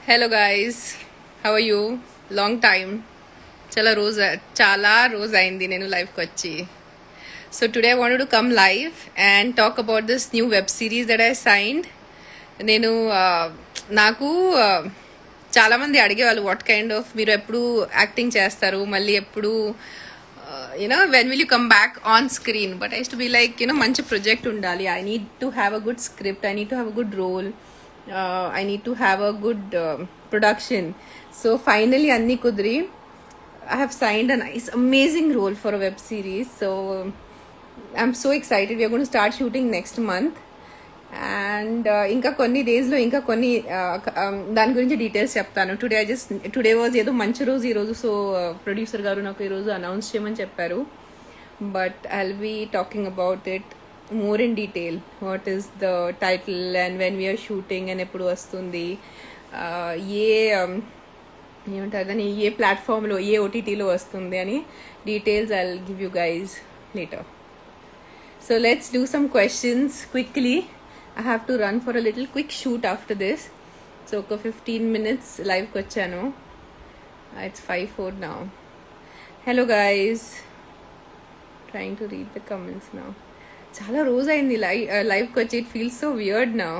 Hello guys, how are you? Long time. చాలా రోజు అయింది నేను లైవ్కి వచ్చి. So today I wanted to come live and talk about this new web series that I signed. నేను నాకు చాలా మంది అడిగేవాళ్ళు వాట్ కైండ్ ఆఫ్ మీరు ఎప్పుడు యాక్టింగ్ చేస్తారు, మళ్ళీ ఎప్పుడు when will you come back on screen? But I used to be like, మంచి project ఉండాలి. I need to have a good script, I need to have a good role. I need to have a good production. So finally Anni Kudri, I have signed a nice amazing role for a web series. So I'm so excited. We are going to start shooting next month. And ఇంకా కొన్ని డేస్లో ఇంకా కొన్ని దాని గురించి details చెప్తాను. Today was ఏదో మంచి రోజు ఈరోజు. సో ప్రొడ్యూసర్ గారు నాకు ఈరోజు అనౌన్స్ చేయమని చెప్పారు. But I will be talking about it more in detail. What is the title and when we are shooting and ఎప్పుడు వస్తుంది, ఏమంటారు దాన్ని, ఏ ప్లాట్ఫామ్లో, ఏ ఓటీటీలో వస్తుంది అని details I will give you guys later. So let's do some questions quickly. I have to run for a little quick shoot after this. So ఒక 15 minutes liveకి వచ్చాను. It's 5:04 now. Hello guys. Trying to read the comments now. చాలా రోజు అయింది లైవ్కి వచ్చి. It feels so weird now.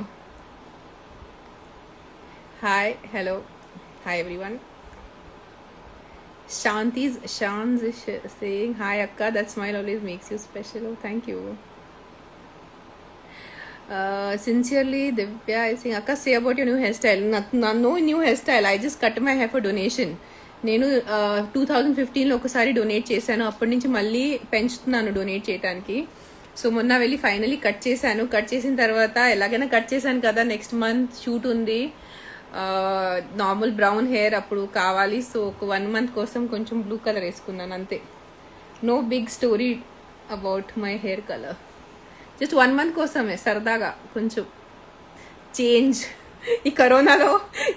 Hi, hello, hi everyone. Shan's is saying hi akka, that smile always makes you special. Oh, thank you. Sincerely Divya is saying akka, say about your new hairstyle. No new hairstyle, I just cut my hair for donation. నేను 2015లో ఒకసారి donate చేశాను. అప్పటి నుంచి మళ్ళీ పెంచుతున్నాను donate చేయడానికి. So మొన్న వెళ్ళి ఫైనలీ కట్ చేశాను. కట్ చేసిన తర్వాత ఎలాగైనా కట్ చేశాను కదా, నెక్స్ట్ మంత్ షూట్ ఉంది. నార్మల్ బ్రౌన్ హెయిర్ అప్పుడు కావాలి. సో ఒక 1 month కోసం కొంచెం బ్లూ కలర్ వేసుకున్నాను అంతే. No big story about my hair colour. Just 1 month కోసమే సరదాగా కొంచెం చేంజ్. ఈ కరోనాలో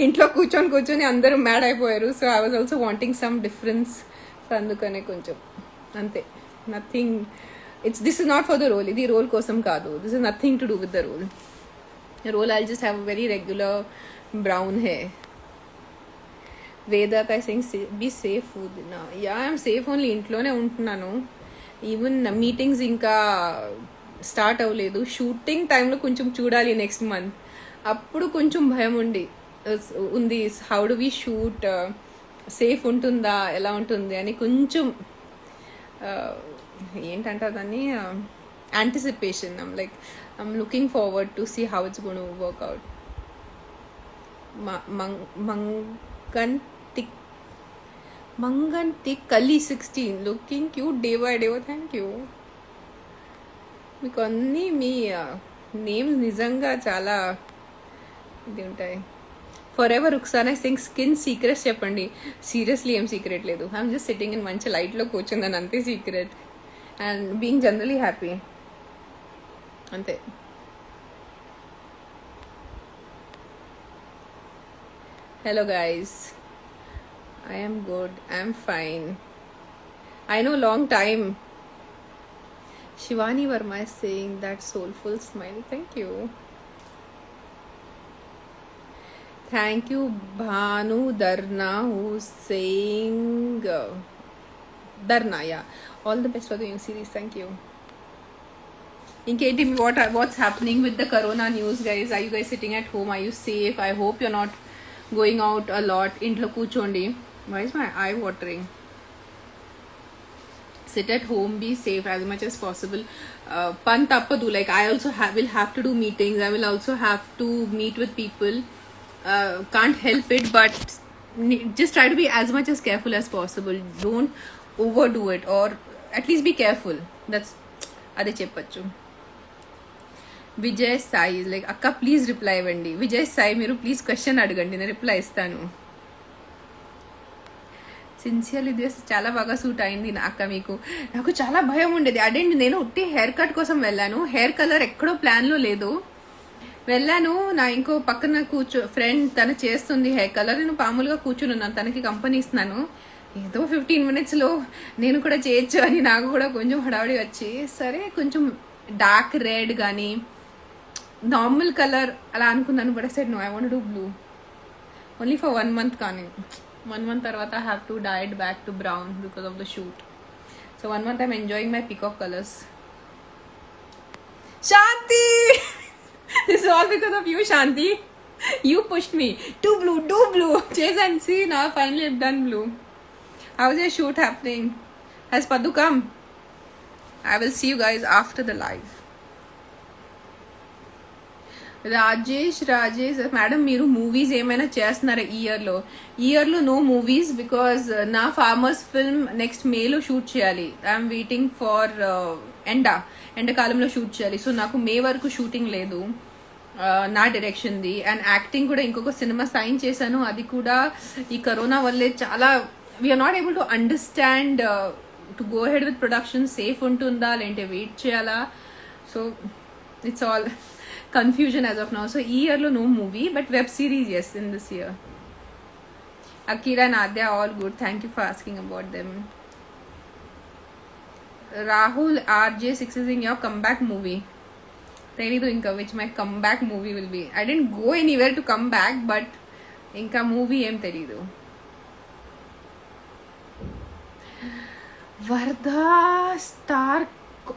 ఇంట్లో కూర్చొని అందరూ మ్యాడ్ అయిపోయారు. So I was also wanting some difference. So అందుకనే కొంచెం అంతే. Nothing. This is not for the role. ఇది రోల్ కోసం కాదు. This is nothing to do with the role. The role I'll just have a very regular brown hair. Vedaka is saying be safe food. Yeah, I'm safe only. ఇంట్లోనే ఉంటున్నాను. Even meetings ఇంకా start అవ్వలేదు. Shooting టైంలో కొంచెం చూడాలి next month. అప్పుడు కొంచెం భయం ఉంది. How do we shoot, safe ఉంటుందా, ఎలా ఉంటుంది అని కొంచెం ఏంటంటారు దాన్ని, anticipation. I'm looking forward to see how it's gonna work out. మంగంతి కలి 16 looking cute day by day. Thank you. మీకు అన్నీ మీ నేమ్స్ నిజంగా చాలా ఇది ఉంటాయి. Forever Ruksana Singh skin secrets చెప్పండి. సీరియస్లీ ఏం సీక్రెట్ లేదు. ఐఎమ్ జస్ట్ సిట్టింగ్ ఇన్ మంచి లైట్లో కూర్చుందని అంతే secret. And being generally happy అంతే. Hello guys, I am good, I'm fine. I know long time. Shivani Verma is saying that soulful smile. Thank you. Thank you Bhanu Darna who's saying Darna, yeah. All the best for the new series. Thank you. Inketi, what's happening with the corona news, guys? Are you guys sitting at home? Are you safe? I hope you're not going out a lot. Intlo kuchondi. Why is my eye watering? Sit at home, be safe as much as possible. Pan tappadu. Like I also will have to do meetings. I will also have to meet with people. Can't help it, but just try to be as much as careful as possible. Don't overdo it, or at least be careful. That's అదే చెప్పచ్చు. Vijay Sai like అక్క please reply ఇవ్వండి. విజయ్ సాయి మీరు please question అడగండి, నేను reply ఇస్తాను. Sincerely dress చాలా బాగా సూట్ అయింది అక్క మీకు. నాకు చాలా భయం ఉండేది. అదేంటి, నేను ఉట్టి హెయిర్ కట్ కోసం వెళ్ళాను. హెయిర్ కలర్ ఎక్కడో ప్లాన్లో లేదు. వెళ్ళాను, నా ఇంకో పక్కన ఫ్రెండ్ తను చేస్తుంది హెయిర్ కలర్. నేను మామూలుగా కూర్చున్నాను, తనకి కంపెనీ ఇస్తున్నాను. ఏదో 15 minutesలో నేను కూడా చేయొచ్చు అని నాకు కూడా కొంచెం హడావిడి వచ్చి, సరే కొంచెం డార్క్ రెడ్ కానీ నార్మల్ కలర్ అలా అనుకున్నాను. But I said no, I want to do blue. Only for 1 month కానీ 1 month తర్వాత I have to dye it back to brown because of the shoot. So 1 month I'm enjoying my peacock colours. Shanti! This is all because of you, Shanti. You pushed me. Do blue. Chase and see, now finally I've done blue. How's your shoot happening? Has Paddu come? I will see you guys after the live. Rajesh madam మీరు movies ఏమైనా చేస్తున్నారా ఈ ఇయర్లో no movies because నా farmers film next మేలో shoot చేయాలి. I'm waiting for ఎండాకాలంలో shoot చేయాలి. సో నాకు మే వరకు షూటింగ్ లేదు నా డైరెక్షన్ది. అండ్ యాక్టింగ్ కూడా ఇంకొక సినిమా సైన్ చేశాను, అది కూడా ఈ కరోనా వల్లే చాలా we are not able to understand to go head with production safe ఉంటుందా లేదంటే వెయిట్ చేయాలా. So it's all confusion as of now. So year lo no movie but web series yes in this year. Akira and Adya all good, thank you for asking about them. Rahul RJ6 is in your comeback movie. Telidu inka which my comeback movie will be. I didn't go anywhere to come back but inka movie em telidu. Vardha star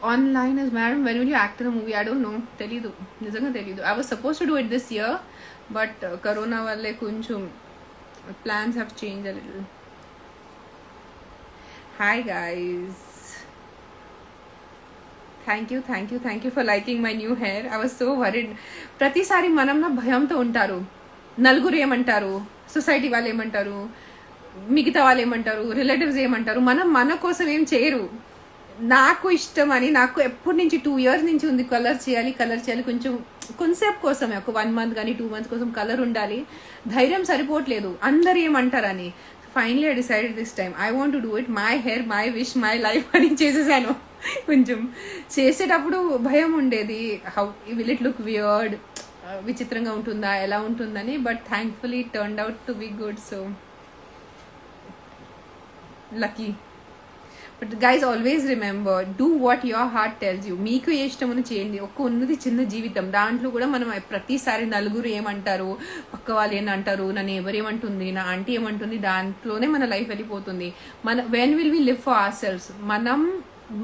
online is madam when will you act in a movie? I don't know, telidu nijanga telidu. I was supposed to do it this year but corona valle koncham plans have changed a little. Hi guys, thank you for liking my new hair. I was so worried. ప్రతిసారి మనం నా భయంతో ఉంటారు, నలుగురు ఏమంటారు, society వాళ్ళు ఏమంటారు, మిగతా వాళ్ళు ఏమంటారు, రిలేటివ్స్ ఏమంటారు. మనం మన కోసం ఏం చేయరు. నాకు ఇష్టం అని నాకు ఎప్పటి నుంచి 2 years నుంచి ఉంది కలర్ చేయాలి కొంచెంసేపు కోసమే, ఒక 1 month కానీ 2 months కోసం కలర్ ఉండాలి. ధైర్యం సరిపోవట్లేదు, అందరు ఏమంటారని. Finally I decided this time I want to do it, my hair my wish my life అని చేసేసాను. కొంచెం చేసేటప్పుడు భయం ఉండేది, how will it look weird, విచిత్రంగా ఉంటుందా ఎలా ఉంటుందని. But thankfully turned out to be good. So lucky. But guys always remember, do what your heart tells you. మీకు ఏ ఇష్టమని చేయండి. ఉన్నది చిన్న జీవితం, దాంట్లో కూడా మనం ప్రతిసారి నలుగురు ఏమంటారు, పక్క వాళ్ళు ఏమంటారు, నన్ను ఎవరేమంటుంది, నా ఆంటీ ఏమంటుంది, దాంట్లోనే మన లైఫ్ వెళ్ళిపోతుంది. When will we live for ourselves, మనం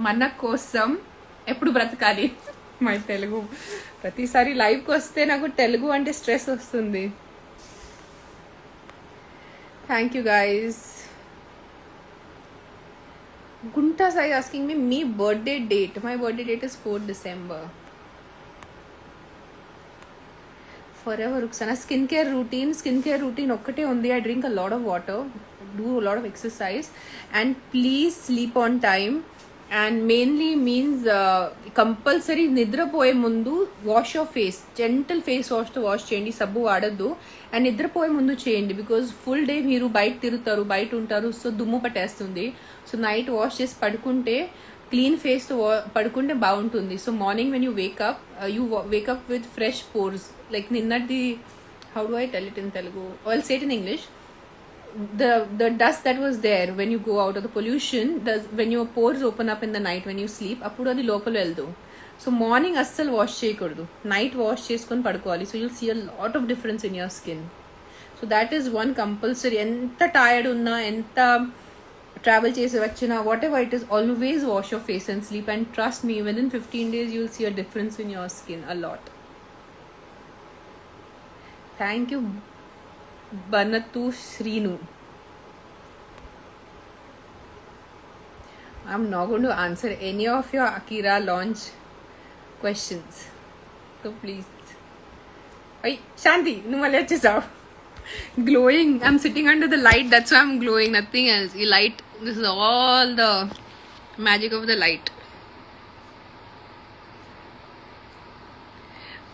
మన కోసం ఎప్పుడు బ్రతకాలి. మై తెలుగు ప్రతిసారి లైవ్కి వస్తే నాకు తెలుగు అంటే స్ట్రెస్ వస్తుంది. Thank you guys. Gunta Sai asking me birthday date. My birthday date is 4th December. Forever Ruxana. Skincare routine okkate undi. I drink a lot of water, do a lot of exercise, and please sleep on time. And mainly means compulsory నిద్రపోయే ముందు wash your face, gentle face వాష్తో wash చేయండి, సబ్బు వాడద్దు. And నిద్రపోయే ముందు చేయండి because full day మీరు బయట తిరుగుతారు, బయట ఉంటారు, సో దుమ్ము పట్టేస్తుంది. సో నైట్ వాష్ చేసి పడుకుంటే, క్లీన్ ఫేస్తో పడుకుంటే బాగుంటుంది. So morning when you wake up with fresh pores. Like నిన్నటి, how do I tell it in Telugu, I'll say it in English. The dust that was there when you go out, of the pollution, when your pores open up in the night when you sleep, appudu adi lopala veldu. So morning assal wash cheyakudu, night wash cheskoni padukovali. So you'll see a lot of difference in your skin. So that is one compulsory. Enta tired unna, enta travel chesi vachina, whatever it is, always wash your face and sleep. And trust me, within 15 days you'll see a difference in your skin a lot. Thank you Banatu Srinu. I'm not going to answer any of your Akira launch questions. So please. Hey, Shanti, nu mali vachesao. Glowing. I'm sitting under the light, that's why I'm glowing, nothing else. The light, this is all the magic of the light.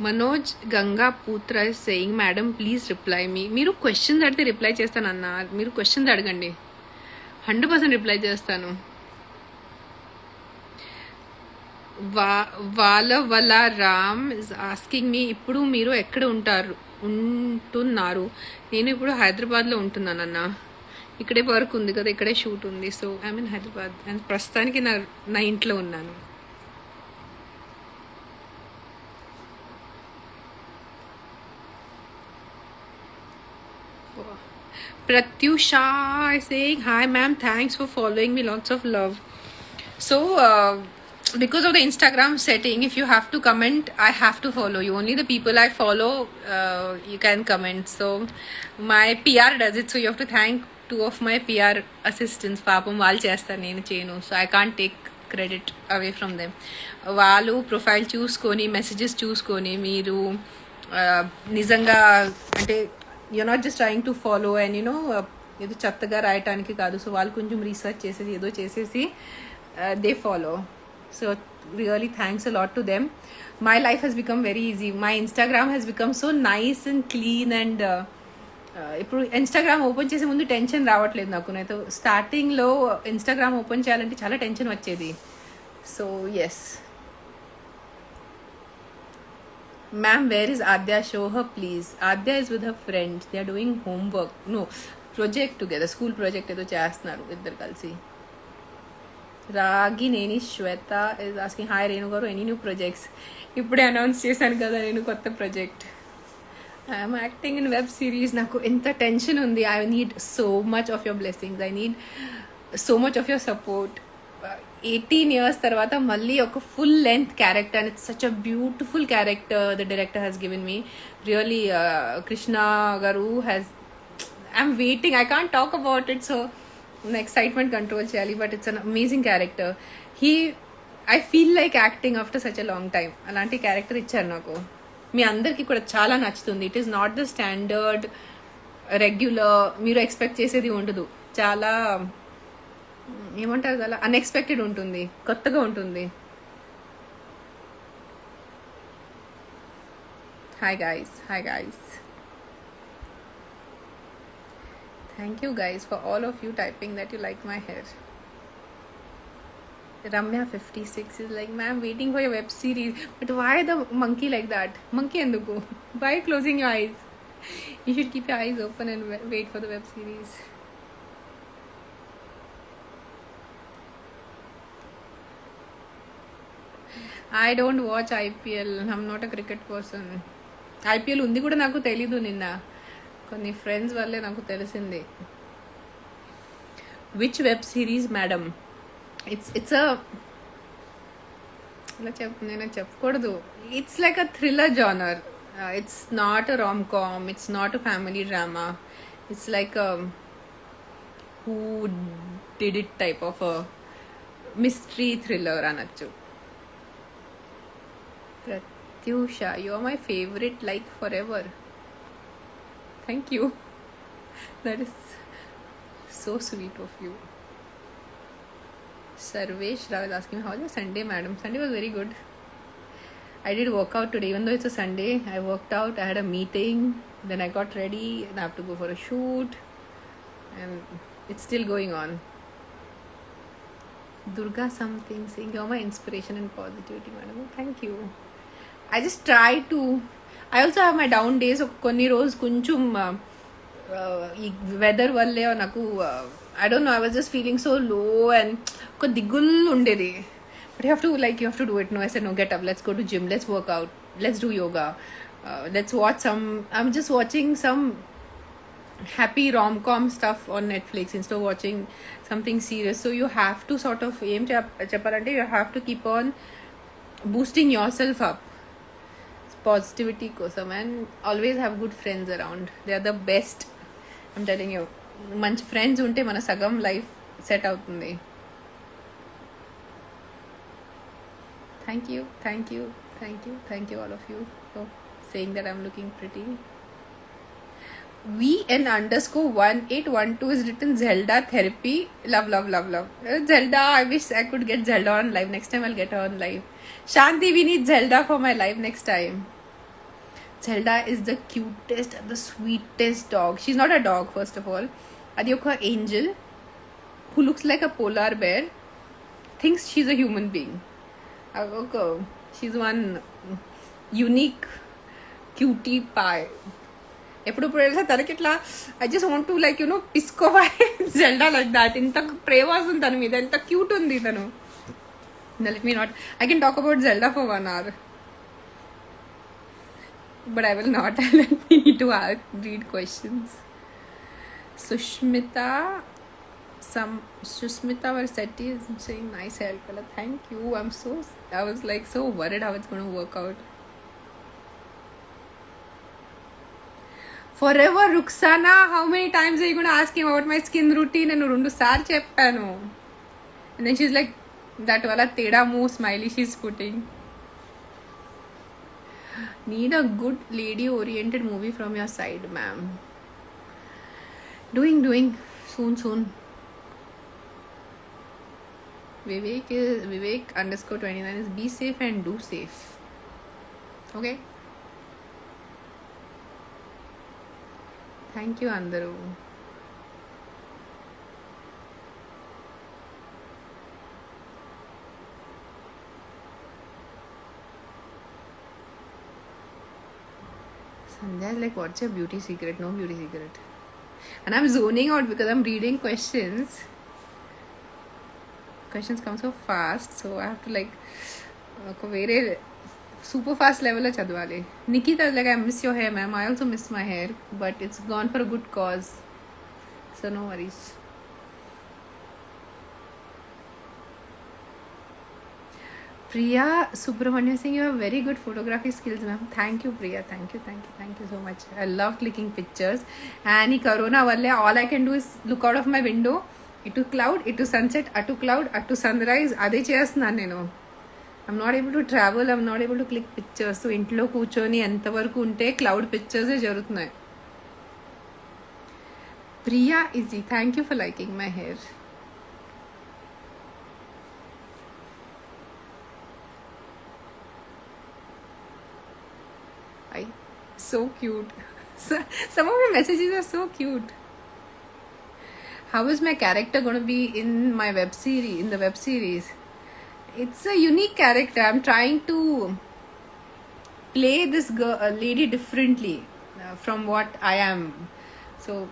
Manoj Ganga Putra is saying, madam please reply me. మీరు questions అడిగితే reply చేస్తాను అన్న, మీరు questions అడగండి, 100% reply చేస్తాను. వాళ్ళ Ram is asking me, ఇప్పుడు మీరు ఎక్కడ ఉంటున్నారు? నేను ఇప్పుడు హైదరాబాద్లో ఉంటున్నాను అన్న. ఇక్కడే వర్క్ ఉంది కదా, ఇక్కడే షూట్ ఉంది. So I mean Hyderabad, and ప్రస్తుతానికి నా ఇంట్లో ఉన్నాను. Pratyusha is saying, hi ma'am, thanks for following me, lots of love. So, because of the Instagram setting, if you have to comment, I have to follow you. Only the people I follow, you can comment. So, my PR does it. So, you have to thank two of my PR assistants. Papam వాళ్ళు చేస్తారు నేను చేయను. So, I can't take credit away from them. వాళ్ళు profile చూసుకొని messages చూసుకొని మీరు నిజంగా అంటే you're not just trying to follow and ఏదో చెత్తగా రాయటానికి కాదు. సో వాళ్ళు కొంచెం రీసెర్చ్ చేసేసి ఏదో చేసేసి they follow. So really thanks a lot to them. My life has become very easy. My Instagram has become so nice and clean and ఇప్పుడు ఇన్స్టాగ్రామ్ ఓపెన్ చేసే ముందు టెన్షన్ రావట్లేదు నాకు. నేను స్టార్టింగ్లో ఇన్స్టాగ్రామ్ ఓపెన్ చేయాలంటే చాలా టెన్షన్ వచ్చేది. So yes. Ma'am, where is Adya? Show her, please. Adya is with her friends. They are doing homework. No, project together. School project ఏదో చేస్తున్నారు ఇద్దరు కలిసి. రాగి నేని శ్వేత is asking, hi రేణు గారు, ఎనీ న్యూ ప్రాజెక్ట్స్? ఇప్పుడే అనౌన్స్ చేశాను కదా నేను కొత్త project. I'm acting in web series. నాకు ఎంత టెన్షన్ ఉంది. I need so much of your blessings. I need so much of your support. 18 years తర్వాత మళ్ళీ ఒక full length character and it's such a beautiful character the director has given me. Really Krishna గారు has I'm waiting. I can't talk about it. So excitement control చేయాలి. But it's an amazing character. I feel like acting after such a long time. అలాంటి character ఇచ్చారు నాకు. మీ అందరికీ కూడా చాలా నచ్చుతుంది. It is not the standard regular మీరు expect చేసేది ఉండదు. చాలా ఏమంటారు అలా అన్ఎక్స్పెక్టెడ్ ఉంటుంది, కొత్తగా ఉంటుంది. Hi guys, hi guys. Thank you guys for all of you typing that you like my hair. Ramya 56 is like, ma'am, waiting for your web series. But why the monkey like that? Monkey enduku? Why closing your eyes? You should keep your eyes open and wait for the web series. I don't watch IPL. I'm not a cricket person. IPL ఉంది కూడా నాకు తెలీదు. నిన్న కొన్ని friends వల్లే నాకు తెలిసింది. Which web series madam? It's నేను చెప్పకూడదు. It's like a thriller genre. It's not a rom com. It's not a family drama. It's like who did it type of mystery thriller అనొచ్చు. Pratyusha, you are my favorite like forever. Thank you. That is so sweet of you. Sarvesh Rao is asking, how was your Sunday, madam? Sunday was very good. I did workout today. Even though it's a Sunday, I worked out. I had a meeting. Then I got ready. And I have to go for a shoot. And it's still going on. Durga something saying, you're my inspiration and positivity, madam. Oh, thank you. I just try to. I also have my down days. కొన్ని రోజు కొంచెం ఈ weather వల్లే నాకు I don't know, I was just feeling so low and ఒక దిగులు ఉండేది. But you have to do it. No, I said no, get up, let's go to gym, let's work out, let's do yoga, let's watch some. I'm just watching some happy rom-com stuff on Netflix instead of watching something serious. So you have to sort of aim చెప్పాలంటే you have to keep on boosting yourself up. Positivity కోసం and always have good friends around. They are the best. I'm telling you. మంచి friends ఉంటే మన సగం life set అవుతుంది. Thank you all of you for saying that I'm looking pretty. VN_1812 is written Zelda therapy. Love. Zelda, I wish I could get Zelda on live. Next time I'll get her on live. Shanti, we need Zelda for my live next time. Zelda is the cutest and the sweetest dog. She's not a dog, first of all. Adi oka angel who looks like a polar bear thinks she's a human being. Okay. She's one unique cutie pie. ఎప్పుడు వెళ్తే తనకి ఇట్లా I just want to like పిస్కోవా Zelda like that. ఇంత ప్రేమ వస్తుంది తన మీద, ఎంత క్యూట్ ఉంది తను. Let me not, I can talk about Zelda for 1 hour, but I will not. Let me need to read questions. Sushmita, Sushmita Varsetti is saying nice hair color. Thank you. I was like so worried how it's going to work out. Forever Ruxana, how many times are you going to ask him about my skin routine? And rundu sar cheppanu. And then she's like, that wala teda moo smiley she's putting. Need a good lady oriented movie from your side, ma'am. Doing soon. Vivek _29 is be safe and do safe. Okay. Thank you, Andaru. Sandhya is like, what's your beauty secret? No beauty secret. And I'm zoning out because I'm reading questions. Questions come so fast, so I have to like very super fast level of chadwale. Nikita is like, I miss your hair, ma'am. I also miss my hair, but it's gone for a good cause, so no worries. Priya Subramanian saying you have very good photography skills, ma'am. Thank you, Priya. Thank you so much. I love clicking pictures. And corona valle all I can do is look out of my window. Itu cloud, itu sunset, atu cloud, atu sunrise. Ade chestunnanu nenu. I'm not able to travel. I'm not able to click pictures. So intlo కూర్చొని ఎంతవరకు ఉంటే cloud pictures జరుగుతున్నాయి. Priya Izzy, thank you for liking my hair. So cute. Some of your messages are so cute. How is my character going to be in my web series? It's a unique character. I'm trying to play this lady differently from what I am. So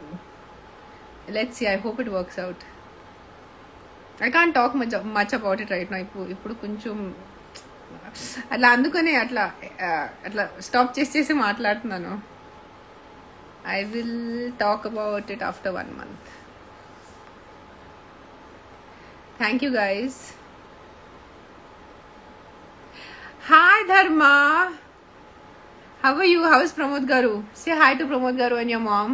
let's see. I hope it works out. I can't talk much about it right now. ఇప్పుడు కొంచెం అట్లా అందుకనే అట్లా stop చేసి మాట్లాడుతున్నాను. I will talk about it after 1 month. Thank you guys. Hi Dharma. How are you? How is Pramod Garu? Say hi to Pramod Garu and your mom.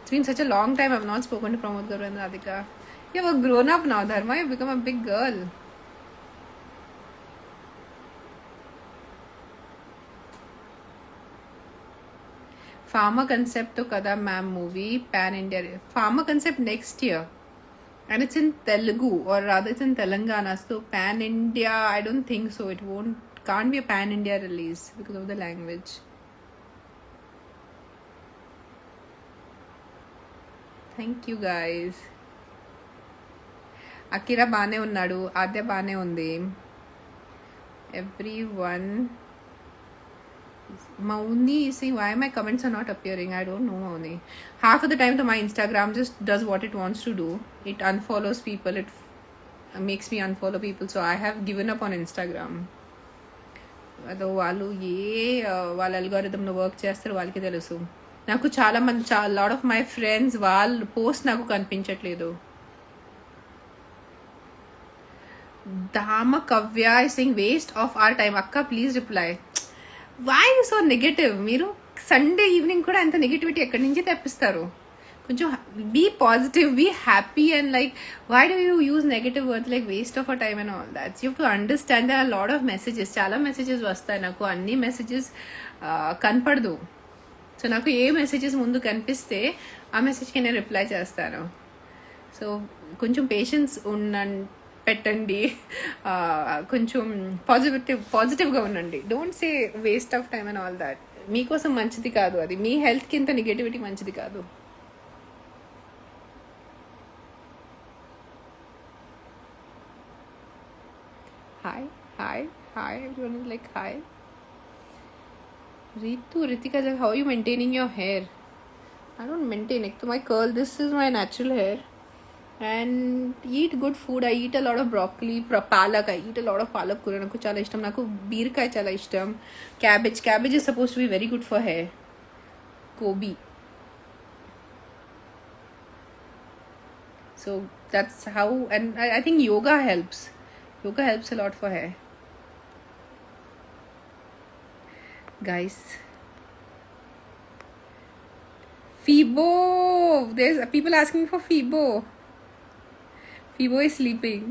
It's been such a long time I've not spoken to Pramod Garu and Radhika. You have grown up now, Dharma. You've become a big girl. Pharma Concept to kada ma'am movie pan India. Pharma Concept next year, and it's in Telugu, or rather it's in Telangana. So pan India, I don't think so. Can't be a pan India release because of the language. Thank you guys. Akira baane unnadu, Adya baane undi. Everyone. Mauni is saying, why my comments are not appearing? I don't know, Mauni. Half of the time my Instagram just does what it wants to do. It unfollows people. It makes me unfollow people. So I have given up on Instagram. అదో వాళ్ళు వాళ్ళ అల్గారిథంలో work చేస్తారు, వాళ్ళకి తెలుసు. నాకు చాలా మంది lot of my friends వాళ్ళు పోస్ట్ నాకు కనిపించట్లేదు. Dama Kavya is saying, waste of our time. Akka, please reply. Why are you so negative? మీరు సండే ఈవినింగ్ కూడా ఎంత నెగిటివిటీ ఎక్కడి నుంచి తెప్పిస్తారు? కొంచెం be positive, be happy, and like why do you use negative words like waste of a time and all that? You to understand there are lot of messages. చాలా messages వస్తాయి, నాకు అన్ని మెసేజెస్ కనపడదు. So నాకు ఏ messages ముందు కనిపిస్తే ఆ మెసేజ్కి నేను రిప్లై చేస్తాను. సో కొంచెం పేషెన్స్ పెట్టండి, కొంచెం పాజిటివ్గా ఉండండి. Don't say waste of time and all that. మీకోసం మంచిది కాదు అది, మీ హెల్త్కి ఇంత నెగటివిటీ మంచిది కాదు. Hi, everyone is like hi. Ritika is like, how are you maintaining your hair? I don't maintain it. So my curl, this is my natural hair. And eat good food. I eat a lot of broccoli, palak. I eat a lot of palak kura. Naku chala ishtam. Naku beerkai chala ishtam. Cabbage is supposed to be very good for hair. Gobi. So that's how, and I think yoga helps. Yoga helps a lot for hair, guys. Fibo, there's people asking for Fibo. Fibo is sleeping.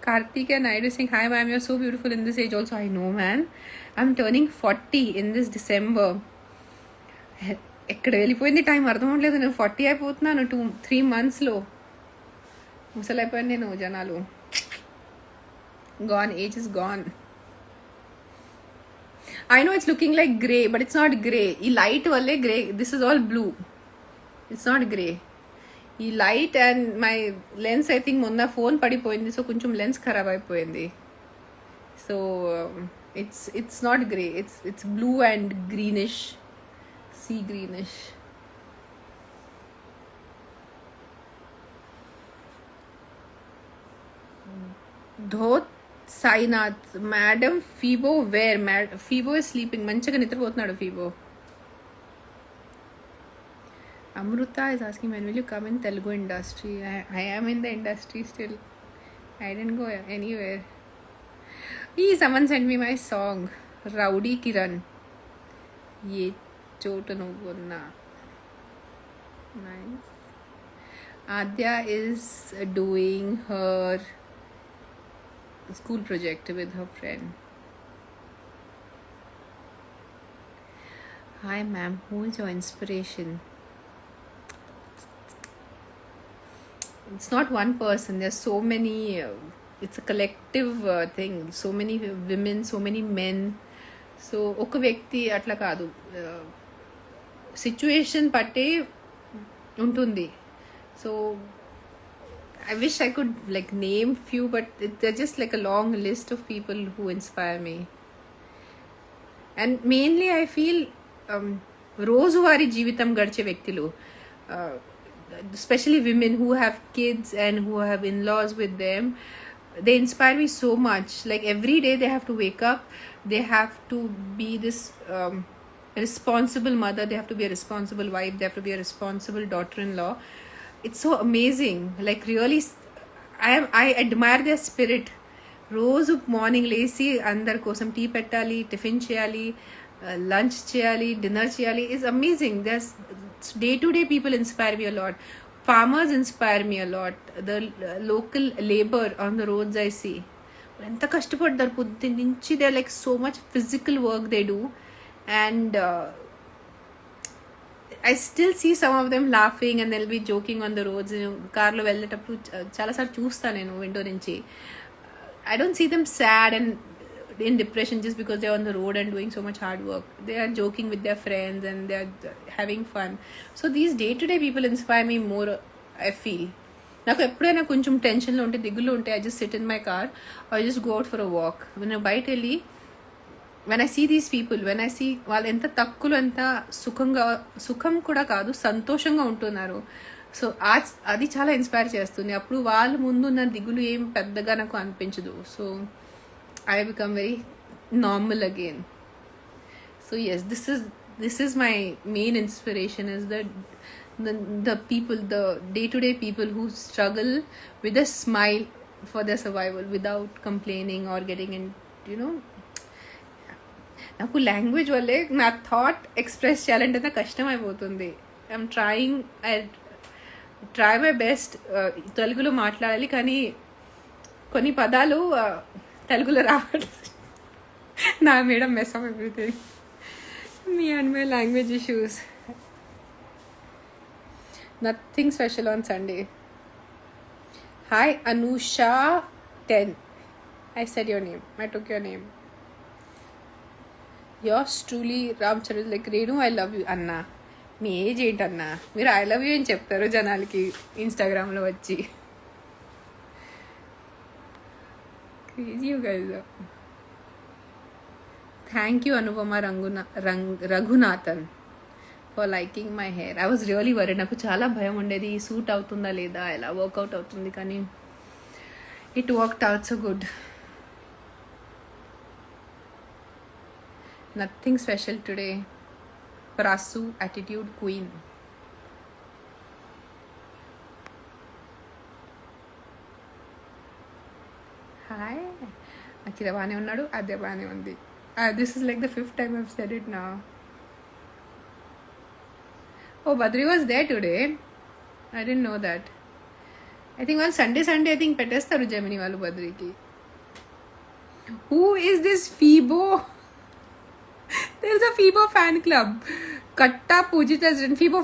Karthik and Naidu saying, hi ma'am, you're so beautiful in this age also. I know, man. I'm turning 40 in this December. ఎక్కడ వెళ్ళిపోయింది time అర్థం అవ్వట్లేదు. నేను 40 అయిపోతున్నాను 2-3 monthsలో. ముసలైపోయాను నేను. జనాలు gone, age is gone. I know it's looking like grey, but it's not grey. ఈ light వల్లే grey. This is all blue. It's not grey. ఈ light and my lens, I think మొన్న ఫోన్ పడిపోయింది, సో కొంచెం lens ఖరాబ్ అయిపోయింది. So it's not grey, it's blue and greenish, see greenish. ధోత్ Sainath, madam Fibo where? Fibo is sleeping. మంచిగా నిద్రపోతున్నాడు ఫీబో. Amruta is asking, when will you come in Telugu industry? I am in the industry still. I didn't go anywhere. Someone sent me my song, Rowdy Kiran. Ye chota novunna. Nice. Adya is doing her school project with her friend. Hi ma'am, who is your inspiration? It's not one person. There's so many. It's a collective thing. So many women, so many men. So ఒక వ్యక్తి అట్లా కాదు, situation పట్టే ఉంటుంది. So I wish I could like name few, but they're just like a long list of people who inspire me. And mainly I feel రోజువారీ జీవితం గడిచే వ్యక్తులు, especially women who have kids and who have in-laws with them, they inspire me so much. Like every day they have to wake up, they have to be this responsible mother, they have to be a responsible wife, they have to be a responsible daughter-in-law. It's so amazing. Like really, I admire their spirit. రోజు morning లేసి అందరి కోసం tea పెట్టాలి, tiffin చేయాలి, lunch చేయాలి, dinner చేయాలి. It's amazing. There's day to day people inspire me a lot. Farmers inspire me a lot. The local labour on the roads I see, ఎంత కష్టపడతారు పొద్దున్న నుంచి. They like so much physical work they do, and I still see some of them laughing and they'll be joking on the roads. కార్లో వెళ్ళేటప్పుడు చాలాసార్లు చూస్తాను నేను window నుంచి. I don't see them sad and in depression just because they're on the road and doing so much hard work. They are joking with their friends and they're having fun. So these day-to-day people inspire me more, I feel. నాకు ఎప్పుడైనా కొంచెం టెన్షన్లో ఉంటే, దిగులు ఉంటే, I just sit in my car or I just go out for a walk. నేను బయట వెళ్ళి, when I see these people, when I see వాళ్ళు ఎంత తక్కువలో ఎంత సుఖం కూడా కాదు, సంతోషంగా ఉంటున్నారు. సో అది చాలా ఇన్స్పైర్ చేస్తుంది. అప్పుడు వాళ్ళ ముందున్న దిగులు ఏం పెద్దగా నాకు అనిపించదు. So I become very normal again. So yes, this is my main inspiration, is the people, the day-to-day people who struggle with a smile for their survival without complaining or getting in, you know. నాకు language వల్లే నా thought express చేయాలంటే నాకు కష్టం అయిపోతుంది. I'm try my best తెలుగులో మాట్లాడాలి, కానీ కొన్ని పదాలు తెలుగులో రావట్లేదు. నా madam mess of everything, me and my language issues. Nothing special on Sunday. Hi Anusha 10. I said your name. I took your name. Yours truly, Ramcharan, like Renu, I love you. అన్నా, మీ age ఏంటన్నా? మీరు I love you అని చెప్తారు జనాలకి ఇన్స్టాగ్రామ్లో వచ్చి. Crazy guys. Thank you Anupama Raghunathan for liking my hair. I was really worry. నాకు చాలా భయం ఉండేది, సూట్ అవుతుందా లేదా, ఎలా వర్కౌట్ అవుతుంది, కానీ it worked out so good. Nothing special today. Prasu, attitude queen. అఖిల బాగానే ఉన్నాడు, అదే బాగానే ఉంది. This is like the 5th time I've said it now. Oh, Badri was there today. I didn't know that. I think వాళ్ళు Sunday I think పెట్టేస్తారు Gemini వాళ్ళు బద్రికి. Who is this Fibo? There is a Fibo fan club. Katta Pujita Fibo.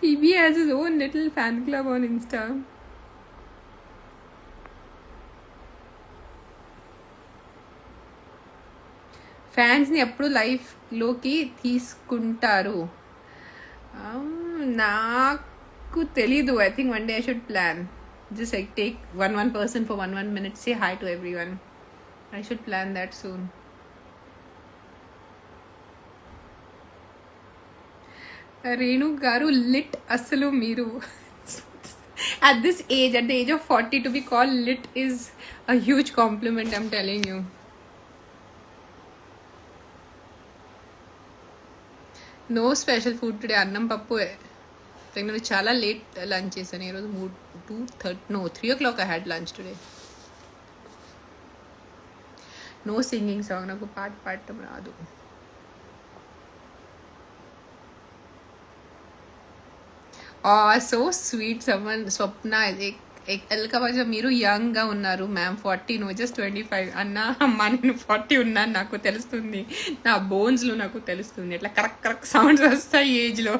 Phoebe has his own little fan club on Insta. ఫ్యాన్స్ని ఎప్పుడు లైఫ్లోకి తీసుకుంటారు? నాకు తెలీదు. I think one day I should plan. Just like take one person for one minute, say hi to everyone. I should plan that soon. Renu గారు lit అసలు మీరు. At this age, at the age of 40, to be called lit is a huge compliment, I'm telling you. No special food today, అన్నం పప్పు. నేను చాలా late lunch చేశాను ఈరోజు. 3 o'clock I had lunch today. No singing song, నాకు పాట పాడటం రాదు. So sweet Suman. స్వప్న ఎల్కబాజా, మీరు యంగ్గా ఉన్నారు మ్యామ్. 40, no just 25. అన్నా అమ్మా నేను 40 ఉన్నాను, నాకు తెలుస్తుంది. నా బోన్స్లో నాకు తెలుస్తుంది. ఇట్లా కరెక్ట్ సౌండ్స్ వస్తాయి ఏజ్లో.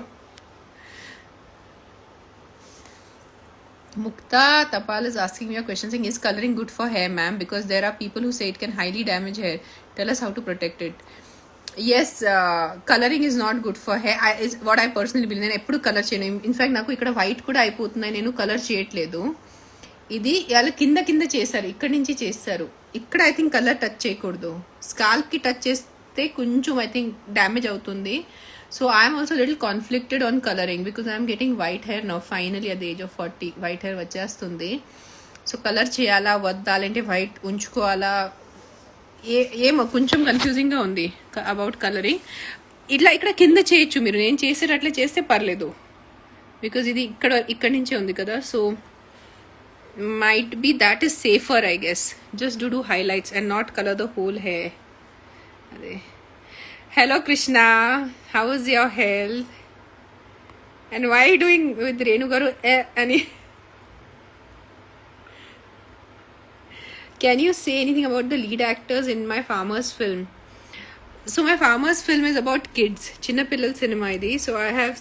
Mukta Tapal is asking me a question saying, is coloring good for hair, ma'am? Because there are people who say it can highly damage hair. Tell us how to protect it. Yes, coloring is not good for hair. Is what I personally believe. నేను ఎప్పుడు colour చేయను. In fact నాకు ఇక్కడ white కూడా అయిపోతున్నాయి, నేను colour చేయట్లేదు. ఇది వాళ్ళు కింద చేస్తారు, ఇక్కడి నుంచి చేస్తారు. ఇక్కడ ఐ థింక్ కలర్ టచ్ చేయకూడదు. స్కాల్ప్కి టచ్ చేస్తే కొంచెం ఐ థింక్ డ్యామేజ్ అవుతుంది. So I'm also little conflicted on colouring because I'm getting white hair now. Finally at the age of 40 white hair వచ్చేస్తుంది. సో కలర్ చేయాలా వద్దా, లేదంటే వైట్ ఉంచుకోవాలా, ఏమో కొంచెం కన్ఫ్యూజింగ్గా ఉంది అబౌట్ కలరింగ్. ఇక్కడ కింద చేయొచ్చు మీరు, నేను చేసేటట్లే చేస్తే పర్లేదు. బికాజ్ ఇది ఇక్కడ నుంచే ఉంది కదా. So might be that is safer I guess. Just do highlights and not colour the whole hair. అదే. Hello Krishna, how is your health and why doing with Renu గారు అని. Can you say anything about the lead actors in my Farmers film? So my Farmers film is about kids. Chinna Pillal cinema idi. So I have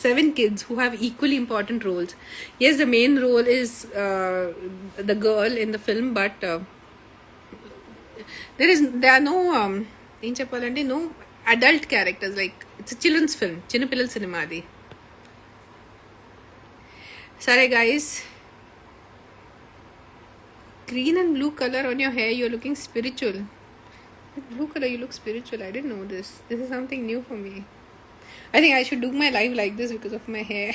7 kids who have equally important roles. Yes, the main role is the girl in the film, but there are no no adult characters. Like it's a children's film. Chinna Pillal cinema idi. Sorry guys. Green and blue color on your hair, you're looking spiritual. With blue color you look spiritual. I didn't know this. This is something new for me. I think I should do my life like this because of my hair.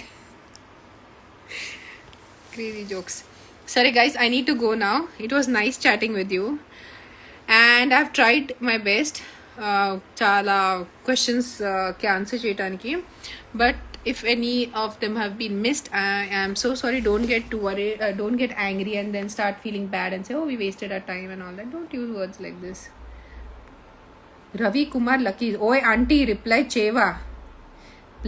Crazy jokes. Sorry guys, I need to go now. It was nice chatting with you and I've tried my best chala questions ki answer cheyadaniki, but if any of them have been missed, I am so sorry. Don't get too worried, don't get angry and then start feeling bad and say, oh, we wasted our time and all that. Don't use words like this. Ravi Kumar Lucky, oy auntie reply cheva.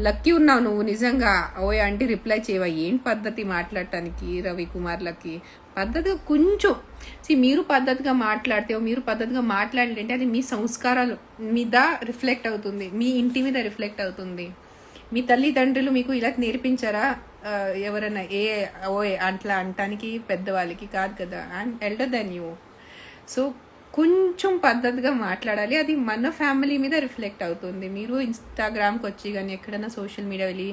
Lucky ఉన్నావు నువ్వు నిజంగా. ఓయ్ aunty reply చేయవా? ఏం పద్ధతి మాట్లాడటానికి Ravi Kumar lucky? పద్ధతిగా కొంచెం మీరు పద్ధతిగా మాట్లాడితే, మీరు పద్ధతిగా మాట్లాడాలంటే అది మీ సంస్కారాల మీద రిఫ్లెక్ట్ అవుతుంది, మీ ఇంటి మీద రిఫ్లెక్ట్ అవుతుంది. మీ తల్లిదండ్రులు మీకు ఇలా నేర్పించారా? ఎవరైనా ఓయ్ అట్లా అంటానికి పెద్దవాళ్ళకి కాదు కదా, అండ్ ఎల్డర్ దెన్ యూ. సో కొంచెం పద్ధతిగా మాట్లాడాలి, అది మన ఫ్యామిలీ మీద రిఫ్లెక్ట్ అవుతుంది. మీరు ఇన్స్టాగ్రామ్కి వచ్చి కానీ ఎక్కడైనా సోషల్ మీడియా వెళ్ళి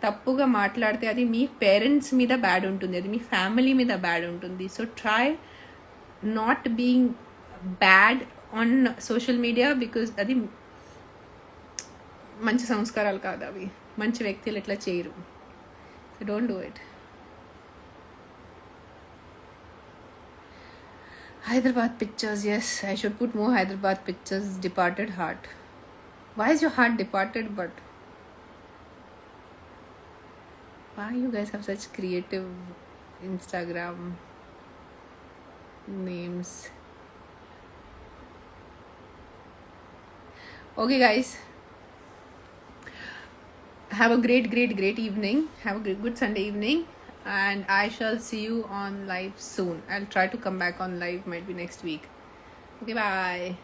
తప్పుగా మాట్లాడితే అది మీ పేరెంట్స్ మీద బ్యాడ్ ఉంటుంది, అది మీ ఫ్యామిలీ మీద బ్యాడ్ ఉంటుంది. So try not being bad on social media because అది మంచి సంస్కారాలు కాదు, అవి మంచి వ్యక్తులు ఎట్లా చేయరు. So don't do it. Hyderabad pictures, yes, I should put more Hyderabad pictures. Departed heart. Why is your heart departed? But Why you guys have such creative Instagram names? Okay, guys. Have a great evening. Have a good Sunday evening. And I shall see you on live soon. I'll try to come back on live, might be next week. Okay, bye.